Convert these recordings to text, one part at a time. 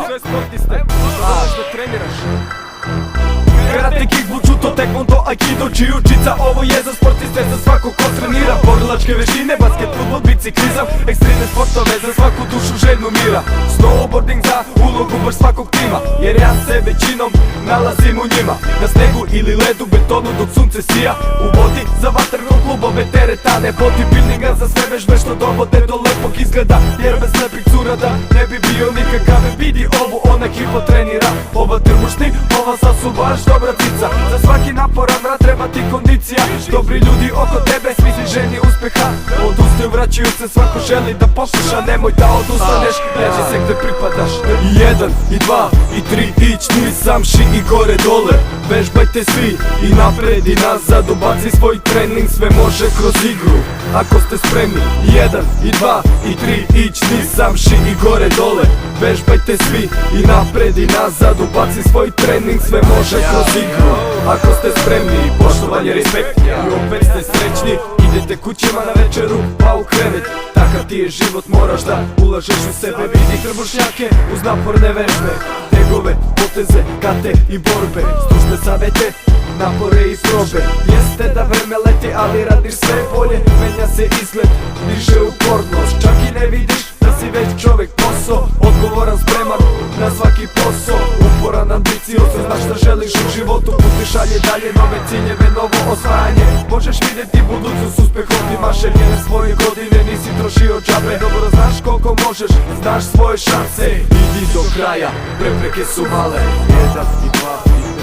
sve sportiste, što voliš da treniraš. Karate, kickboxu, taekwondo, aikido, jiu-jitsu, ovo je za sportiste, za svako ko trenira. Borilačke veštine, basket, fudbal, biciklizam, ekstremne sportove za svaku dušu željnu mira. Snowboarding za ulogu baš svakog tima, jer ja se većinom nalazim u njima. Na snegu ili ledu, betonu dok sunce sija, u vodi za vatrno klubove, teretane, bodybuildinga za sve vežbe što dovode do lepog izgleda. Jer bez lepih cura da ne bi bio nikakav. Vidi ovu, ona hipo trenira, ova trbušni, ova su baš dobra cica. Za svaki naporan rad treba ti kondicija. Dobri ljudi oko tebe, svi si ženi uspeha. Odustaju, vraćaju se, svako želi da posluša. Nemoj da odustaneš, leži se gde pripadaš. I 1, i 2, i 3, ić nisam ši i gore dole. Vežbajte svi, i napred i nazad, ubaci svoj trening, sve može kroz igru. Ako ste spremni, 1, i 2, i 3, ić nisam ši i gore dole. Vežbajte svi, i napred i nazad, ubaci svoj trening, sve može kroz igru. Ako ste spremni, poštovanje, respekt, i opet ste srećni, idete kućima na večeru, pa u krevet. Takav ti je život, moraš da ulažeš u sebe. Vidi trbušnjake uz naporne vežbe, tegove, poteze, kate i borbe, stručne savete, napore i probe. Jeste da vreme leti, ali radiš sve bolje, menja se izgled, diže upornost. Čak i ne vidiš da si već čovek, posao, odgovoran, spreman na svaki posao. Uporan, ambiciozan, znaš šta želiš u životu, puti šalje dalje nove ciljeve, novo osvajanje. Možeš vidjeti budućnost, uspehom ti maše, jer svoje godine nisi trošio džabe. Dobro znaš koliko možeš, znaš svoje šanse, idi do kraja, prepreke su male. 1, i 2,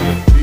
i 3